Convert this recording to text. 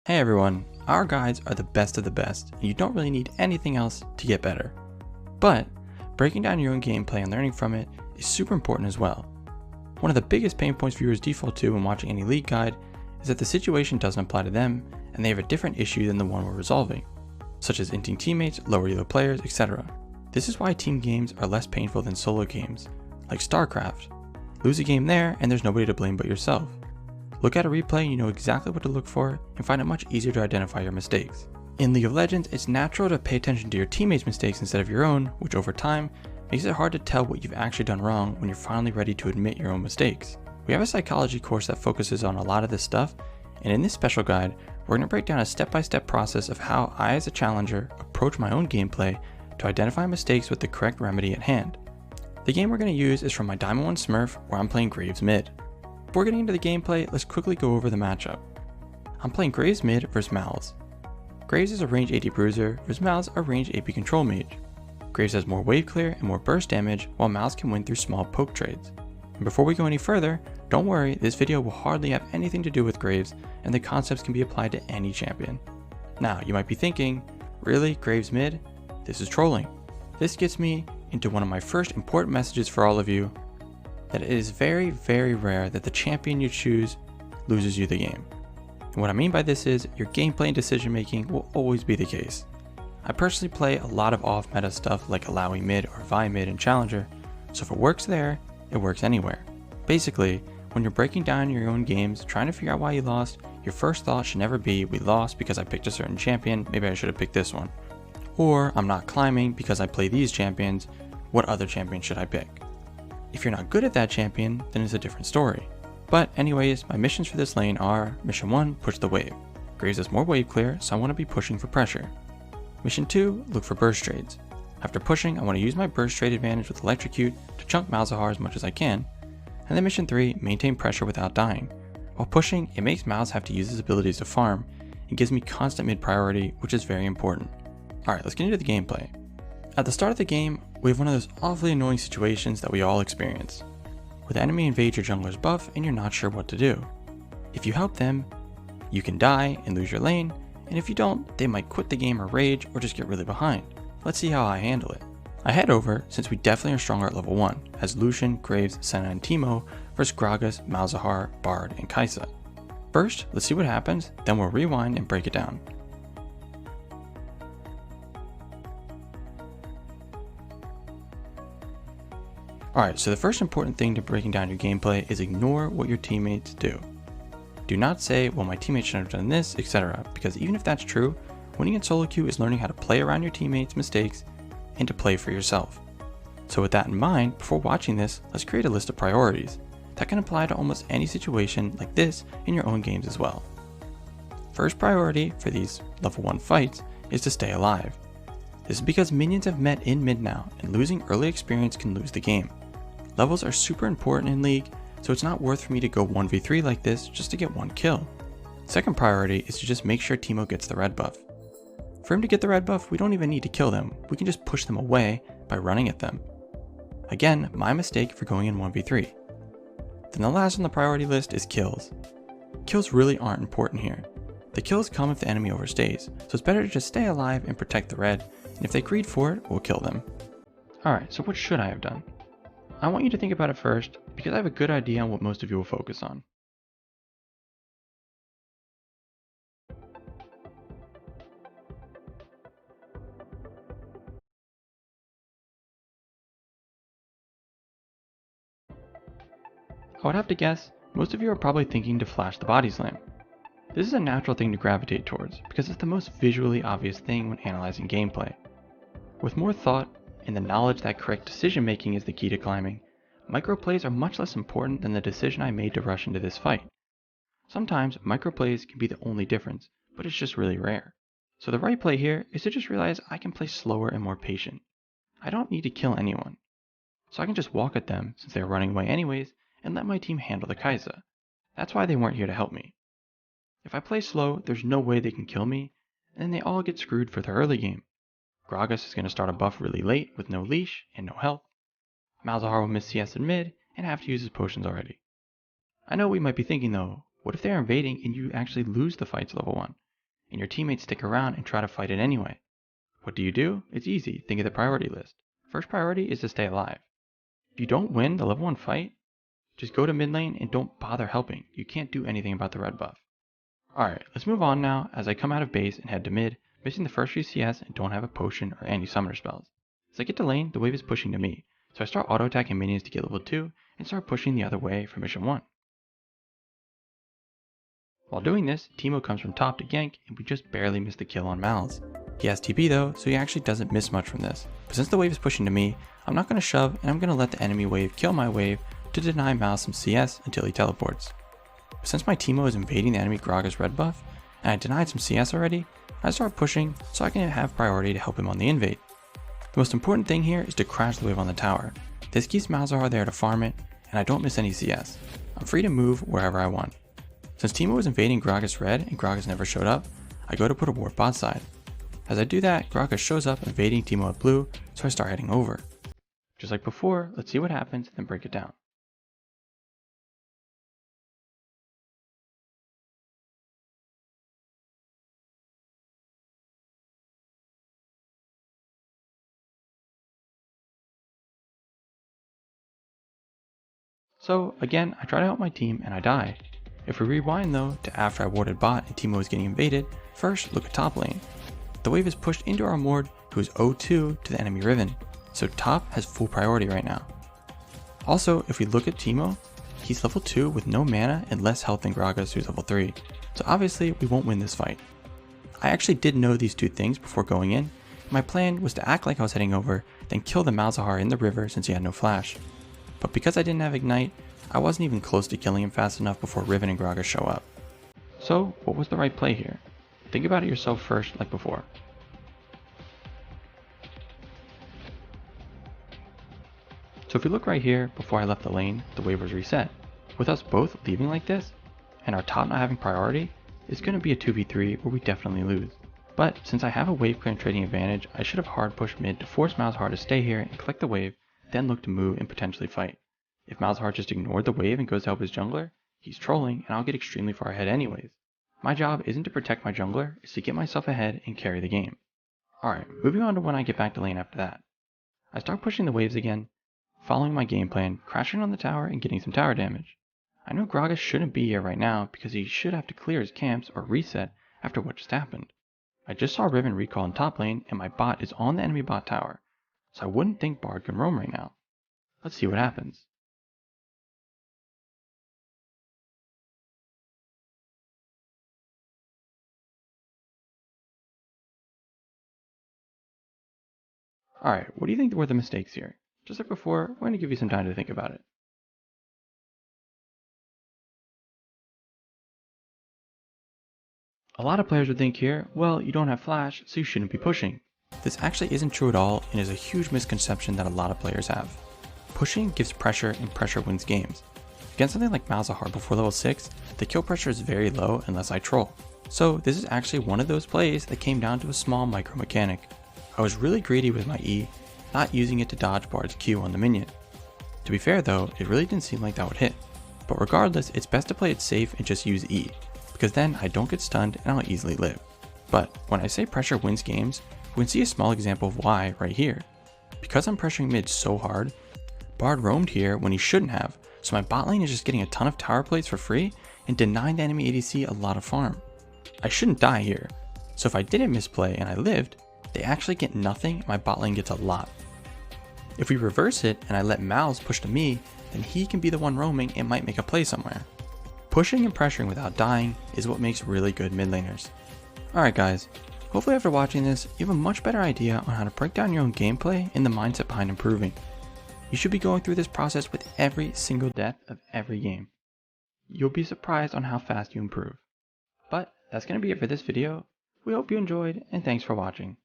Hey everyone, our guides are the best of the best, and you don't really need anything else to get better. But breaking down your own gameplay and learning from it is super important as well. One of the biggest pain points viewers default to when watching any league guide is that the situation doesn't apply to them and they have a different issue than the one we're resolving, such as inting teammates, lower elo players, etc. This is why team games are less painful than solo games, like StarCraft. Lose a game there and there's nobody to blame but yourself. Look at a replay and you know exactly what to look for and find it much easier to identify your mistakes. In League of Legends, it's natural to pay attention to your teammates' mistakes instead of your own, which over time makes it hard to tell what you've actually done wrong when you're finally ready to admit your own mistakes. We have a psychology course that focuses on a lot of this stuff, and in this special guide, we're going to break down a step-by-step process of how I as a challenger approach my own gameplay to identify mistakes with the correct remedy at hand. The game we're going to use is from my Diamond 1 Smurf, where I'm playing Graves mid. Before getting into the gameplay, let's quickly go over the matchup. I'm playing Graves mid versus Malz. Graves is a range AD bruiser versus Malz a range AP control mage. Graves has more wave clear and more burst damage, while Malz can win through small poke trades. And before we go any further, don't worry, this video will hardly have anything to do with Graves, and the concepts can be applied to any champion. Now, you might be thinking, really, Graves mid? This is trolling. This gets me into one of my first important messages for all of you, that it is very, very rare that the champion you choose loses you the game. And what I mean by this is, your gameplay and decision making will always be the case. I personally play a lot of off-meta stuff like allowing mid or Vi mid and challenger, so if it works there, it works anywhere. Basically, when you're breaking down your own games, trying to figure out why you lost, your first thought should never be, we lost because I picked a certain champion, maybe I should have picked this one. Or, I'm not climbing because I play these champions, what other champion should I pick? If you're not good at that champion, then it's a different story. But anyways, my missions for this lane are, Mission 1, push the wave. Graves has more wave clear, so I want to be pushing for pressure. Mission 2, look for burst trades. After pushing, I want to use my burst trade advantage with Electrocute to chunk Malzahar as much as I can. And then Mission 3, maintain pressure without dying. While pushing, it makes Malz have to use his abilities to farm, and gives me constant mid priority, which is very important. Alright, let's get into the gameplay. At the start of the game, we have one of those awfully annoying situations that we all experience, where the enemy invades your jungler's buff and you're not sure what to do. If you help them, you can die and lose your lane, and if you don't, they might quit the game or rage or just get really behind. Let's see how I handle it. I head over, since we definitely are stronger at level 1, as Lucian, Graves, Senna, and Teemo versus Gragas, Malzahar, Bard, and Kai'Sa. First, let's see what happens, then we'll rewind and break it down. Alright, so the first important thing to breaking down your gameplay is ignore what your teammates do. Do not say, well, my teammates should have done this, etc., because even if that's true, winning in solo queue is learning how to play around your teammates' mistakes and to play for yourself. So with that in mind, before watching this, let's create a list of priorities that can apply to almost any situation like this in your own games as well. First priority for these level 1 fights is to stay alive. This is because minions have met in mid now, and losing early experience can lose the game. Levels are super important in League, so it's not worth for me to go 1v3 like this just to get one kill. Second priority is to just make sure Teemo gets the red buff. For him to get the red buff, we don't even need to kill them, we can just push them away by running at them. Again, my mistake for going in 1v3. Then the last on the priority list is kills. Kills really aren't important here. The kills come if the enemy overstays, so it's better to just stay alive and protect the red, and if they greed for it, we'll kill them. Alright, so what should I have done? I want you to think about it first, because I have a good idea on what most of you will focus on. I would have to guess, most of you are probably thinking to flash the body slam. This is a natural thing to gravitate towards, because it's the most visually obvious thing when analyzing gameplay. With more thought, and the knowledge that correct decision making is the key to climbing, microplays are much less important than the decision I made to rush into this fight. Sometimes microplays can be the only difference, but it's just really rare. So the right play here is to just realize I can play slower and more patient. I don't need to kill anyone. So I can just walk at them since they are running away anyways and let my team handle the Kai'Sa. That's why they weren't here to help me. If I play slow, there's no way they can kill me, and then they all get screwed for the early game. Gragas is going to start a buff really late with no leash and no health. Malzahar will miss CS in mid and have to use his potions already. I know we might be thinking though, what if they are invading and you actually lose the fights level 1? and your teammates stick around and try to fight it anyway. What do? It's easy, think of the priority list. First priority is to stay alive. If you don't win the level 1 fight, just go to mid lane and don't bother helping. You can't do anything about the red buff. Alright, let's move on now as I come out of base and head to mid, missing the first few CS and don't have a potion or any summoner spells. As I get to lane, the wave is pushing to me, so I start auto-attacking minions to get level 2 and start pushing the other way for mission 1. While doing this, Teemo comes from top to gank and we just barely miss the kill on Mal's. He has TP though, so he actually doesn't miss much from this. But since the wave is pushing to me, I'm not going to shove and I'm going to let the enemy wave kill my wave to deny Mal some CS until he teleports. But since my Teemo is invading the enemy Gragas red buff, and I denied some CS already, I start pushing so I can have priority to help him on the invade. The most important thing here is to crash the wave on the tower. This keeps Malzahar there to farm it, and I don't miss any CS. I'm free to move wherever I want. Since Teemo was invading Gragas red and Gragas never showed up, I go to put a ward bot side. As I do that, Gragas shows up invading Teemo at blue, so I start heading over. Just like before, let's see what happens and then break it down. So again, I try to help my team and I die. If we rewind though to after I warded bot and Teemo was getting invaded, first look at top lane. The wave is pushed into our ward who is 0-2 to the enemy Riven, so top has full priority right now. Also, if we look at Teemo, he's level 2 with no mana and less health than Gragas who's level 3, so obviously we won't win this fight. I actually did know these two things before going in. My plan was to act like I was heading over, then kill the Malzahar in the river since he had no flash. But because I didn't have Ignite, I wasn't even close to killing him fast enough before Riven and Gragas show up. So what was the right play here? Think about it yourself first like before. So if we look right here, before I left the lane, the wave was reset. With us both leaving like this, and our top not having priority, it's going to be a 2v3 where we definitely lose. But since I have a wave clear and trading advantage, I should have hard pushed mid to force Malzahar to stay here and collect the wave, then look to move and potentially fight. If Malzahar just ignored the wave and goes to help his jungler, he's trolling and I'll get extremely far ahead anyways. My job isn't to protect my jungler, it's to get myself ahead and carry the game. Alright, moving on to when I get back to lane after that. I start pushing the waves again, following my game plan, crashing on the tower and getting some tower damage. I know Gragas shouldn't be here right now because he should have to clear his camps or reset after what just happened. I just saw Riven recall in top lane and my bot is on the enemy bot tower, so I wouldn't think Bard can roam right now. Let's see what happens. Alright, what do you think were the mistakes here? Just like before, we're going to give you some time to think about it. A lot of players would think here, well, you don't have flash, so you shouldn't be pushing. This actually isn't true at all and is a huge misconception that a lot of players have. Pushing gives pressure and pressure wins games. Against something like Malzahar before level 6, the kill pressure is very low unless I troll. So this is actually one of those plays that came down to a small micro mechanic. I was really greedy with my E, not using it to dodge Bard's Q on the minion. To be fair though, it really didn't seem like that would hit. But regardless, it's best to play it safe and just use E, because then I don't get stunned and I'll easily live. But when I say pressure wins games, we can see a small example of why right here. Because I'm pressuring mid so hard, Bard roamed here when he shouldn't have, so my bot lane is just getting a ton of tower plates for free and denying the enemy ADC a lot of farm. I shouldn't die here, so if I didn't misplay and I lived, they actually get nothing and my bot lane gets a lot. If we reverse it and I let Mal's push to me, then he can be the one roaming and might make a play somewhere. Pushing and pressuring without dying is what makes really good mid laners. Alright guys, hopefully after watching this, you have a much better idea on how to break down your own gameplay and the mindset behind improving. You should be going through this process with every single death of every game. You'll be surprised on how fast you improve. But that's going to be it for this video. We hope you enjoyed and thanks for watching.